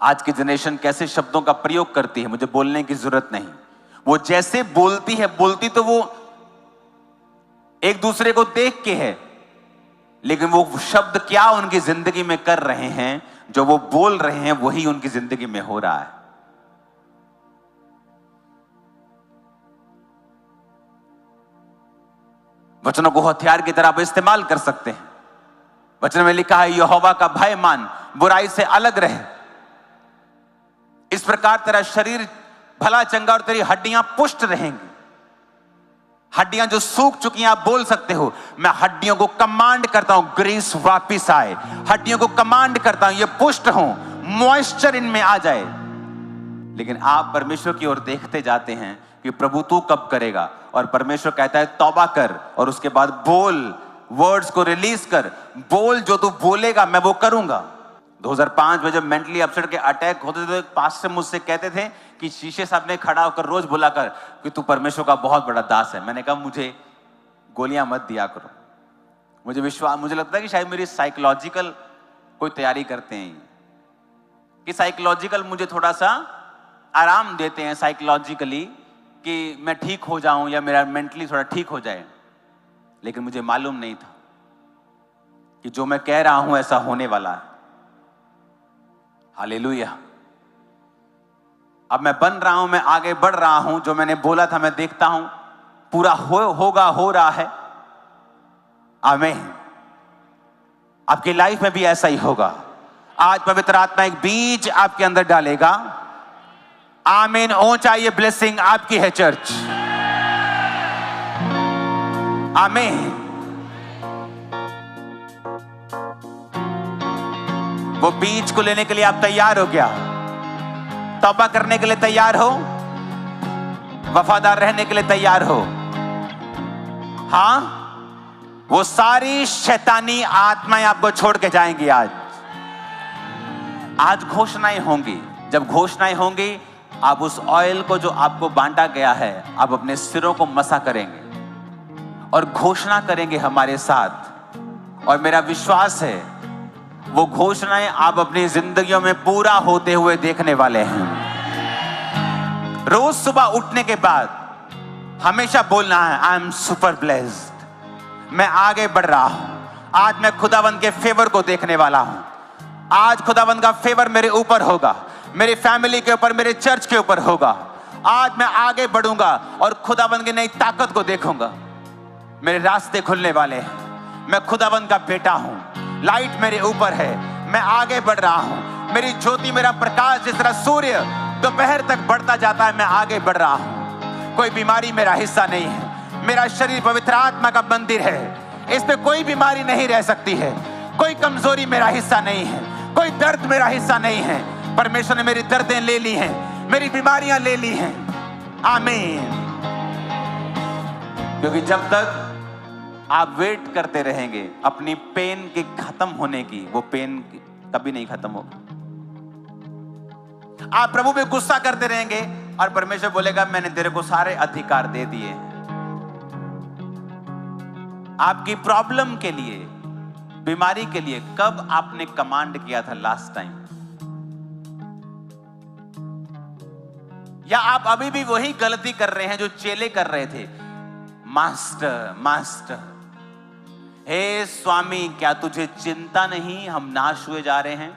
S1: आज की जनरेशन कैसे शब्दों का प्रयोग करती है, मुझे बोलने की जरूरत नहीं। वो जैसे बोलती है, बोलती तो वो एक दूसरे को देख के है, लेकिन वो शब्द क्या उनकी जिंदगी में कर रहे हैं, जो वो बोल रहे हैं वही उनकी जिंदगी में हो रहा है। वचनों को हथियार की तरह आप इस्तेमाल कर सकते हैं। वचन में लिखा है यहोवा का भय मान, बुराई से अलग रहे, इस प्रकार तेरा शरीर भला चंगा और तेरी हड्डियां पुष्ट रहेंगी। हड्डियां जो सूख चुकी हैं, आप बोल सकते हो मैं हड्डियों को कमांड करता हूं ग्रीस वापिस आए, हड्डियों को कमांड करता हूं ये पुष्ट हो, मॉइस्चर इनमें आ जाए। लेकिन आप परमेश्वर की ओर देखते जाते हैं कि प्रभु तू कब करेगा, और परमेश्वर कहता है तौबा कर, और उसके बाद बोल, वर्ड्स को रिलीज कर, बोल, जो तू बोलेगा मैं वो करूंगा। 2005 में जब मेंटली अपसेट के अटैक होते थे, तो एक पास्टर मुझसे कहते थे कि शीशे सामने खड़ा होकर रोज बोला कर कि तू परमेश्वर का बहुत बड़ा दास है। मैंने कहा मुझे गोलियां मत दिया करो, मुझे विश्वास, मुझे लगता है कि शायद मेरी साइकोलॉजिकल कोई तैयारी करते हैं, कि साइकोलॉजिकल मुझे थोड़ा सा आराम देते हैं साइकोलॉजिकली, कि मैं ठीक हो जाऊं या मेरा मेंटली थोड़ा ठीक हो जाए। लेकिन मुझे मालूम नहीं था कि जो मैं कह रहा हूं ऐसा होने वाला है। हालेलुया। अब मैं बन रहा हूं, मैं आगे बढ़ रहा हूं, जो मैंने बोला था मैं देखता हूं पूरा होगा, हो रहा है। आमीन। आपकी लाइफ में भी ऐसा ही होगा। आज पवित्र आत्मा एक बीज आपके अंदर डालेगा। आमीन। ऊंचा ये ब्लेसिंग आपकी है चर्च। आमीन। वो बीज को लेने के लिए आप तैयार हो क्या? तौबा करने के लिए तैयार हो? वफादार रहने के लिए तैयार हो? हाँ, वो सारी शैतानी आत्माएं आपको छोड़ के जाएंगी। आज घोषणाएं होंगी। जब घोषणाएं होंगी, आप उस ऑयल को जो आपको बांटा गया है, आप अपने सिरों को मसा करेंगे और घोषणा करेंगे हमारे साथ। और मेरा विश्वास है वो घोषणाएं आप अपनी जिंदगियों में पूरा होते हुए देखने वाले हैं। रोज सुबह उठने के बाद हमेशा बोलना है आई एम सुपर ब्लेस्ड, मैं आगे बढ़ रहा हूं। आज मैं खुदावंद के फेवर को देखने वाला हूं। आज खुदावंद का फेवर मेरे ऊपर होगा, मेरी फैमिली के ऊपर, मेरे चर्च के ऊपर होगा। आज मैं आगे बढ़ूंगा और खुदावंद की नई ताकत को देखूंगा। मेरे रास्ते खुलने वाले हैं। मैं खुदावंद का बेटा हूं। लाइट मेरे ऊपर है, मैं आगे बढ़ रहा हूं। मेरी ज्योति, मेरा प्रकाश जिस तरह सूर्य दोपहर तक बढ़ता जाता है, मैं आगे बढ़ रहा हूं। कोई बीमारी मेरा हिस्सा नहीं है। मेरा शरीर पवित्र आत्मा का मंदिर है, इस पे कोई बीमारी नहीं रह सकती है। कोई कमजोरी मेरा हिस्सा नहीं है, कोई दर्द मेरा हिस्सा नहीं है। परमेश्वर ने मेरी दर्दें ले ली हैं, मेरी बीमारियां ले ली हैं। आमीन। क्योंकि जब तक आप वेट करते रहेंगे अपनी पेन के खत्म होने की, वो पेन कभी नहीं खत्म होगी। आप प्रभु पे गुस्सा करते रहेंगे और परमेश्वर बोलेगा मैंने तेरे को सारे अधिकार दे दिए। आपकी प्रॉब्लम के लिए, बीमारी के लिए कब आपने कमांड किया था लास्ट टाइम? या आप अभी भी वही गलती कर रहे हैं जो चेले कर रहे थे? मास्टर मास्टर, हे स्वामी, क्या तुझे चिंता नहीं, हम नाश हुए जा रहे हैं?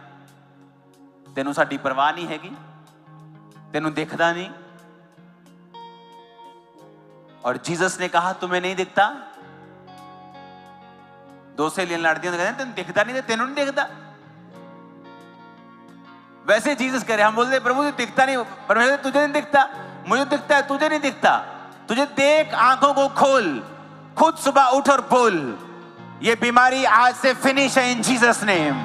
S1: तेनू साडी परवाह नहीं हैगी? तेनू दिखदा नहीं? और जीसस ने कहा तुम्हें नहीं दिखता? दो सहेलियां लड़ती हैं, कहते तेन दिखता नहीं, तेनू नहीं दिखता? वैसे जीसस कह रहे, हम बोलते प्रभु तुझे दिखता नहीं, परमेश्वर तुझे नहीं दिखता, मुझे दिखता है, तुझे नहीं दिखता। तुझे देख, आंखों को खोल, खुद सुबह उठ और बोल, ये बीमारी आज से फिनिश है इन जीसस नेम।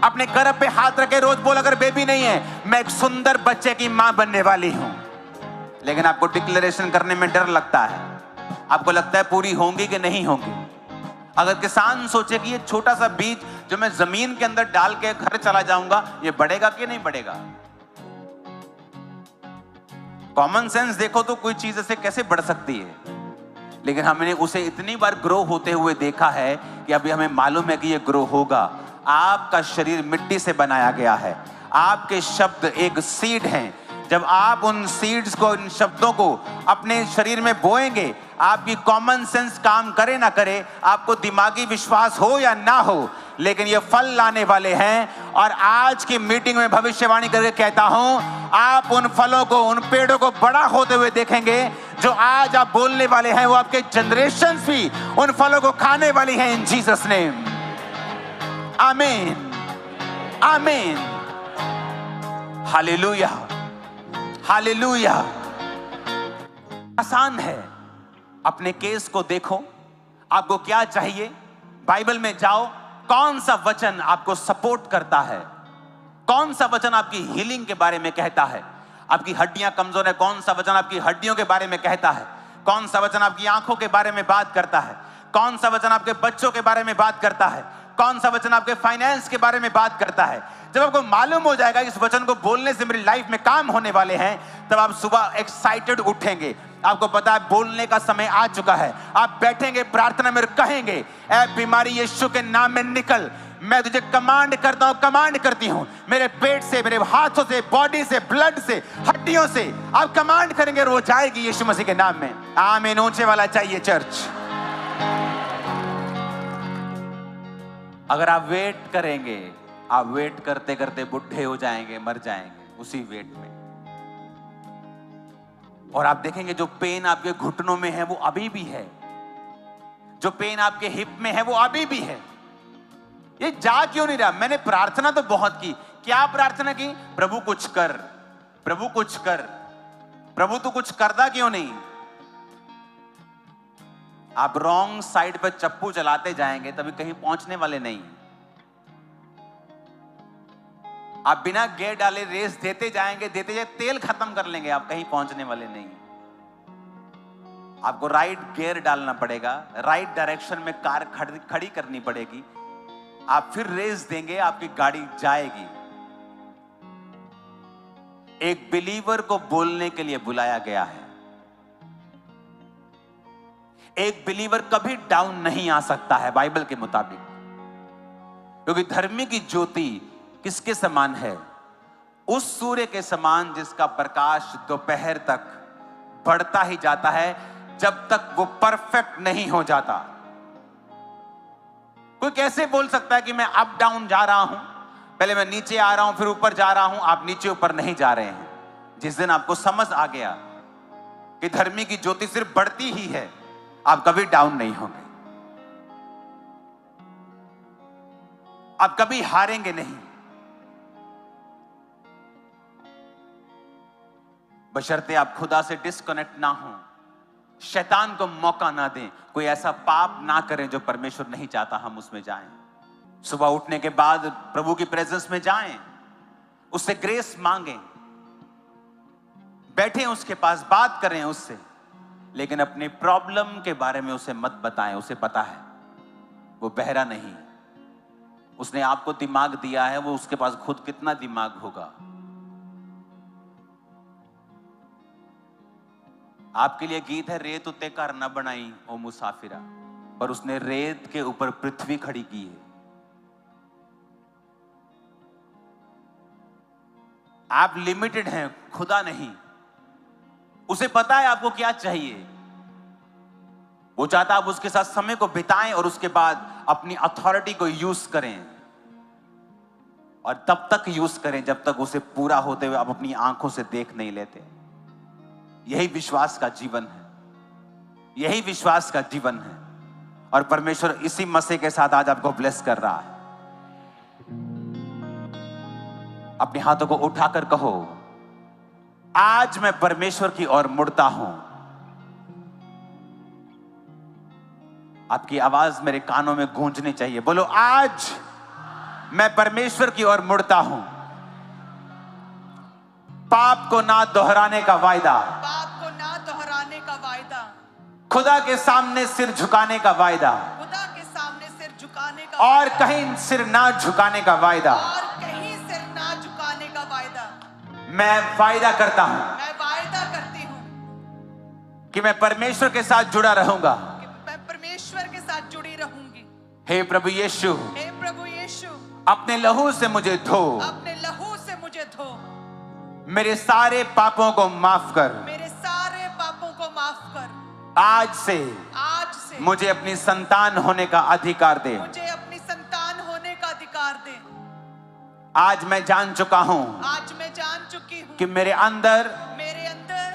S1: अपने गर्भ पे हाथ रखे रोज बोल, अगर बेबी नहीं है, मैं एक सुंदर बच्चे की मां बनने वाली हूं। लेकिन आपको डिक्लेरेशन करने में डर लगता है, आपको लगता है पूरी होंगी कि नहीं होंगी। अगर किसान सोचे कि ये छोटा सा बीज जो मैं जमीन के अंदर डाल के घर चला जाऊंगा, ये बढ़ेगा कि नहीं बढ़ेगा? कॉमन सेंस देखो तो कोई चीज ऐसे कैसे बढ़ सकती है, लेकिन हमने उसे इतनी बार ग्रो होते हुए देखा है कि अभी हमें मालूम है कि ये ग्रो होगा। आपका शरीर मिट्टी से बनाया गया है, आपके शब्द एक सीड हैं। जब आप उन सीड्स को, इन शब्दों को अपने शरीर में बोएंगे, आपकी कॉमन सेंस काम करे ना करे, आपको दिमागी विश्वास हो या ना हो, लेकिन ये फल लाने वाले हैं। और आज की मीटिंग में भविष्यवाणी करके कहता हूं, आप उन फलों को, उन पेड़ों को बड़ा होते हुए देखेंगे। जो आज आप बोलने वाले हैं, वो आपके जनरेशंस भी उन फलों को खाने वाली हैं इन जीसस नेम। आमीन, आमीन, हालेलुया, हालेलुया। आसान है, अपने केस को देखो, आपको क्या चाहिए, बाइबल में जाओ, कौन सा वचन आपको सपोर्ट करता है, कौन सा वचन आपकी हीलिंग के बारे में कहता है। आपकी हड्डियां कमजोर है, कौन सा वचन आपकी हड्डियों के बारे में कहता है, कौन सा वचन आपकी आंखों के बारे में बात करता है, कौन सा वचन आपके बच्चों के बारे में बात करता है, कौन सा वचन आपके फाइनेंस के बारे में बात करता है। जब आपको मालूम हो जाएगा इस वचन को बोलने से मेरी लाइफ में काम होने वाले हैं, तब आप सुबह एक्साइटेड उठेंगे। आपको पता है बोलने का समय आ चुका है। आप बैठेंगे प्रार्थना में, कहेंगे ऐ बीमारी यीशु के नाम में निकल। मैं तुझे कमांड करता हूं, कमांड करती हूं, मेरे पेट से, मेरे हाथों से, बॉडी से, ब्लड से, हड्डियों से आप कमांड करेंगे और वो जाएगी यीशु मसीह के नाम में। आमीन। ऊंचे वाला चाहिए चर्च। अगर आप वेट करेंगे, आप वेट करते करते बुढ़े हो जाएंगे, मर जाएंगे उसी वेट में। और आप देखेंगे जो पेन आपके घुटनों में है वो अभी भी है, जो पेन आपके हिप में है वो अभी भी है। ये जा क्यों नहीं रहा? मैंने प्रार्थना तो बहुत की। क्या प्रार्थना की? प्रभु कुछ कर, प्रभु कुछ कर। प्रभु तू कुछ करता क्यों नहीं? आप रॉन्ग साइड पर चप्पू चलाते जाएंगे, तभी कहीं पहुंचने वाले नहीं। आप बिना गियर डाले रेस देते जाएंगे, देते जाए तेल खत्म कर लेंगे, आप कहीं पहुंचने वाले नहीं। आपको राइट गियर डालना पड़ेगा, राइट डायरेक्शन में कार खड़ी करनी पड़ेगी, आप फिर रेस देंगे, आपकी गाड़ी जाएगी। एक बिलीवर को बोलने के लिए बुलाया गया है। एक बिलीवर कभी डाउन नहीं आ सकता है बाइबल के मुताबिक, क्योंकि धर्मी की ज्योति किसके समान है? उस सूर्य के समान जिसका प्रकाश दोपहर तक बढ़ता ही जाता है, जब तक वो परफेक्ट नहीं हो जाता। कोई कैसे बोल सकता है कि मैं अप डाउन जा रहा हूं, पहले मैं नीचे आ रहा हूं फिर ऊपर जा रहा हूं? आप नीचे ऊपर नहीं जा रहे हैं। जिस दिन आपको समझ आ गया कि धर्मी की ज्योति सिर्फ बढ़ती ही है, आप कभी डाउन नहीं होंगे, आप कभी हारेंगे नहीं। बशर्ते आप खुदा से डिस्कनेक्ट ना हो, शैतान को मौका ना दें, कोई ऐसा पाप ना करें जो परमेश्वर नहीं चाहता हम उसमें जाएं। सुबह उठने के बाद प्रभु की प्रेजेंस में जाएं, उससे ग्रेस मांगें, बैठें उसके पास, बात करें उससे, लेकिन अपनी प्रॉब्लम के बारे में उसे मत बताएं। उसे पता है वो बहरा नहीं, उसने आपको दिमाग दिया है, वो उसके पास खुद कितना दिमाग होगा। आपके लिए गीत है, रेत उत्ते घर न बनाई ओ मुसाफिरा, पर उसने रेत के ऊपर पृथ्वी खड़ी की है। आप लिमिटेड हैं, खुदा नहीं। उसे पता है आपको क्या चाहिए। वो चाहता आप उसके साथ समय को बिताएं और उसके बाद अपनी अथॉरिटी को यूज करें, और तब तक यूज करें जब तक उसे पूरा होते हुए आप अपनी आंखों से देख नहीं लेते। यही विश्वास का जीवन है, यही विश्वास का जीवन है। और परमेश्वर इसी मसीह के साथ आज आपको ब्लेस कर रहा है। अपने हाथों को उठाकर कहो, आज मैं परमेश्वर की ओर मुड़ता हूं। आपकी आवाज मेरे कानों में गूंजनी चाहिए। बोलो, आज मैं परमेश्वर की ओर मुड़ता हूं। पाप को ना दोहराने का वायदा,
S2: पाप को ना दोहराने का वायदा,
S1: खुदा के सामने सिर झुकाने का वायदा,
S2: खुदा के सामने सिर झुकाने का
S1: और कहीं सिर ना झुकाने का वायदा,
S2: और कहीं सिर ना झुकाने का वायदा
S1: मैं वायदा करता हूं
S2: मैं वायदा करती हूं
S1: कि मैं परमेश्वर के साथ जुड़ा रहूंगा।
S2: कि मैं परमेश्वर के साथ जुड़ी रहूंगी।
S1: हे प्रभु यीशु,
S2: हे प्रभु यीशु,
S1: अपने लहू से मुझे धो,
S2: अपने लहू से मुझे धो,
S1: मेरे सारे पापों को माफ कर।
S2: मेरे सारे पापों को माफ कर।
S1: आज से
S2: मुझे
S1: अपनी संतान होने का अधिकार दे।
S2: मुझे अपनी संतान होने का अधिकार दे।
S1: आज मैं जान चुका हूं
S2: आज मैं जान चुकी हूं
S1: कि मेरे अंदर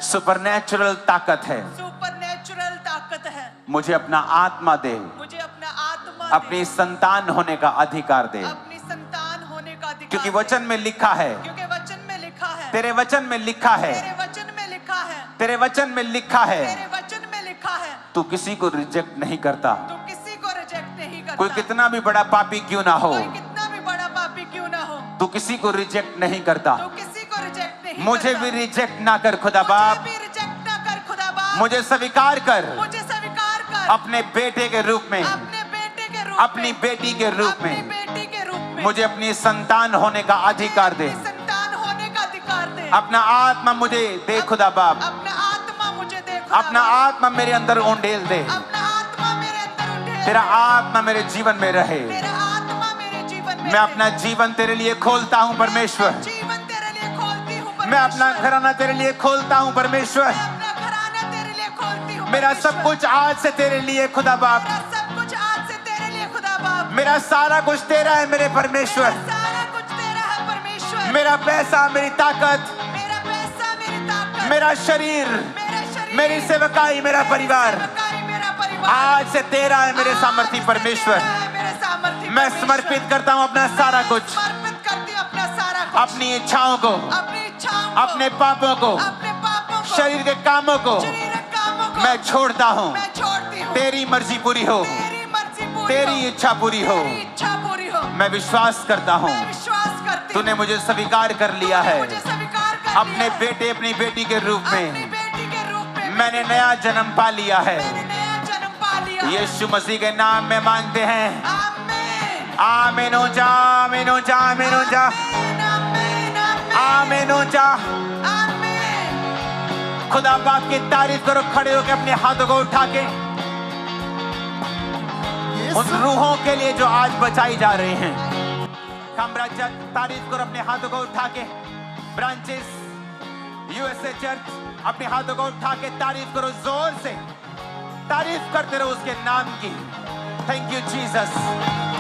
S1: सुपरनैचुरल ताकत है।
S2: सुपरनैचुरल ताकत है।
S1: मुझे अपना आत्मा दे,
S2: मुझे अपना आत्मा
S1: अपनी संतान होने का अधिकार दे।
S2: अपनी संतान होने का अधिकार
S1: क्योंकि
S2: दे।
S1: वचन में लिखा है,
S2: क्योंकि वचन में लिखा है,
S1: तेरे वचन में लिखा है,
S2: तेरे वचन में लिखा है,
S1: तेरे वचन में लिखा है,
S2: तेरे वचन में लिखा है,
S1: तू किसी को रिजेक्ट नहीं करता।
S2: तू किसी को रिजेक्ट नहीं करता।
S1: कोई कितना भी बड़ा पापी क्यों ना हो,
S2: कोई कितना भी बड़ा पापी क्यों ना हो,
S1: तू किसी को रिजेक्ट नहीं करता।
S2: तू किसी को रिजेक्ट नहीं
S1: मुझे
S2: करता।
S1: भी रिजेक्ट ना कर खुदा बाप,
S2: मुझे भी रिजेक्ट ना कर खुदा बाप।
S1: मुझे स्वीकार कर
S2: मुझे स्वीकार कर
S1: अपने बेटे के रूप में,
S2: अपने बेटे के रूप
S1: अपनी
S2: में,
S1: बेटी के रूप
S2: अपनी
S1: में।
S2: बेटी के रूप में
S1: मुझे अपनी संतान होने का अधिकार दे।
S2: अपनी संतान होने का अधिकार दे।
S1: अपना आत्मा मुझे दे खुदा बाप,
S2: अपना आत्मा मुझे दे खुदा
S1: अपना
S2: बाप।
S1: आत्मा मेरे अंदर उंडेल दे।
S2: अपना आत्मा मेरे अंदर उंडेल
S1: तेरा
S2: दे।
S1: आत्मा मेरे जीवन में रहे।
S2: तेरा आत्मा मेरे जीवन में
S1: मैं अपना जीवन तेरे लिए खोलता हूँ परमेश्वर।
S2: जीवन तेरे लिए खोलती हूँ परमेश्वर।
S1: मैं अपना घराना तेरे लिए खोलता हूँ परमेश्वर।
S2: मैं अपना घराना तेरे लिए खोलती हूँ
S1: मेरा सब
S2: परमेश्वर।
S1: कुछ आज से तेरे लिए खुदा बाप।
S2: मेरा सब कुछ आज से तेरे लिए खुदा बाप।
S1: मेरा सारा कुछ तेरा है मेरे परमेश्वर।
S2: मेरा सारा कुछ तेरा है परमेश्वर।
S1: मेरा पैसा, मेरी ताकत,
S2: मेरा पैसा, मेरी ताकत,
S1: मेरा शरीर,
S2: मेरा शरीर,
S1: मेरी सेवकाई, मेरा परिवार
S2: सेवकाई, मेरा परिवार
S1: आज से तेरा है मेरे सामर्थी
S2: आज से
S1: परमेश्वर।
S2: तेरा है मेरे सामर्थी
S1: मैं
S2: परमेश्वर।
S1: समर्पित करता हूँ अपना सारा कुछ,
S2: समर्पित करती हूँ अपना सारा कुछ,
S1: अपनी इच्छाओं को,
S2: अपनी इच्छाओं को,
S1: अपने पापों को,
S2: अपने पापों को,
S1: शरीर के कामों को
S2: शरीर के कामों को
S1: मैं छोड़ता हूँ।
S2: मैं छोड़ती हूँ।
S1: तेरी मर्जी पूरी हो,
S2: तेरी मर्जी पूरी
S1: तेरी
S2: हो,
S1: इच्छा पूरी हो।
S2: तेरी इच्छा पूरी हो।
S1: मैं विश्वास करता हूँ
S2: मैं विश्वास करती हूँ।
S1: तूने मुझे स्वीकार कर लिया
S2: तूने
S1: है
S2: मुझे स्वीकार कर
S1: अपने
S2: लिया है।
S1: बेटे, अपनी बेटी के रूप
S2: अपनी
S1: में।
S2: बेटी के रूप में
S1: मैंने नया जन्म पा लिया है।
S2: मैंने नया जन्म पा लिया है।
S1: यीशु मसीह के नाम में मांगते हैं।
S2: आमीन।
S1: आमीन हो जा, आमीन हो जा, आमीन हो जा,
S2: आमीन, आमीन, आमीन,
S1: आमीन हो जा।
S2: आमीन।
S1: खुदा बाप की तारीफ करो, खड़े होकर अपने हाथों को उठा के। उन रूहों के लिए जो आज बचाई जा रही हैं, कमरा चर्च तारीफ करो अपने हाथों को उठा के। ब्रांचेस यूएसए चर्च अपने हाथों को उठा के तारीफ करो, जोर से तारीफ करते रहो उसके नाम की। Thank you Jesus.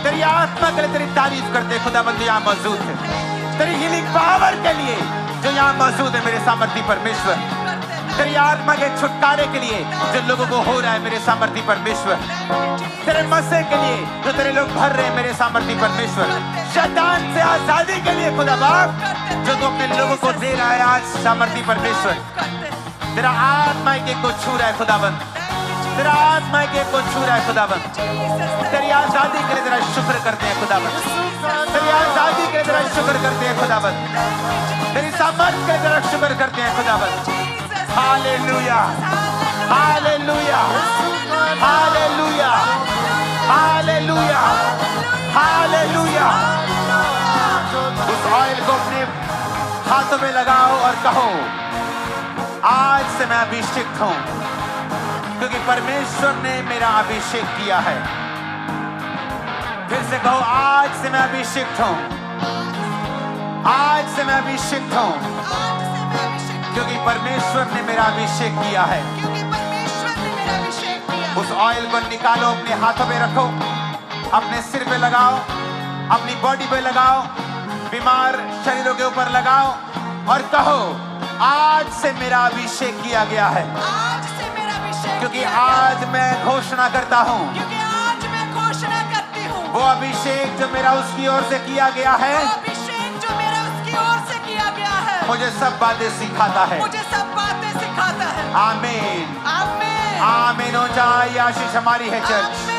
S1: तेरी आत्मा के लिए तेरी तारीफ करते खुदा बंद यहाँ मौजूद है। तेरी हीलिंग पावर के लिए जो यहाँ मौजूद है मेरे सामर्थी परमेश्वर। तेरी आत्मा के छुटकारे के लिए जो लोगों को हो रहा है मेरे सामर्थी परमेश्वर। तेरे मसे के लिए जो तेरे लोग भर रहे हैं मेरे सामर्थी परमेश्वर। शैतान से आजादी के लिए खुदा बाप जो तू अपने लोगों को दे रहा है आज सामर्थी परमेश्वर। तेरा आत्मा एक को छू रहा है खुदाबंद। तेरा आत्मा एक को छू रहा है खुदाबंद। तेरी आजादी के लिए तेरा शुक्र करते हैं खुदाबंद। तेरी आजादी के लिए तेरा शुक्र करते हैं खुदाबंद। तेरी सामर्थ के लिए तेरा शुक्र करते हैं खुदाबंद। Hallelujah, hallelujah, hallelujah, hallelujah, hallelujah. उस ऑयल को अपने हाथों में लगाओ और कहो, आज से मैं अभिषेक हूं क्योंकि परमेश्वर ने मेरा अभिषेक किया है। फिर से कहो, आज से मैं अभिषेक हूं, आज से मैं अभिषेक हूं क्योंकि परमेश्वर ने मेरा अभिषेक किया है।
S2: क्योंकि परमेश्वर ने मेरा अभिषेक किया
S3: उस ऑयल को निकालो, अपने हाथों पे रखो, अपने सिर पे लगाओ, अपनी बॉडी पे लगाओ, बीमार शरीरों के ऊपर लगाओ और कहो, आज से मेरा अभिषेक किया गया है।
S2: आज से मेरा अभिषेक
S3: क्योंकि
S2: किया गया।
S3: आज मैं घोषणा करता हूँ,
S2: क्योंकि आज मैं घोषणा करती हूँ,
S3: वो अभिषेक जो मेरा उसकी ओर से किया गया है,
S2: वो अभिषेक जो मेरा उसकी ओर से किया गया है,
S3: मुझे सब बातें सिखाता है।
S2: मुझे सब बातें सिखाता है।
S3: आमीन
S2: आमीन
S3: आमीन हो जाए। ये आशीष हमारी है चर्च।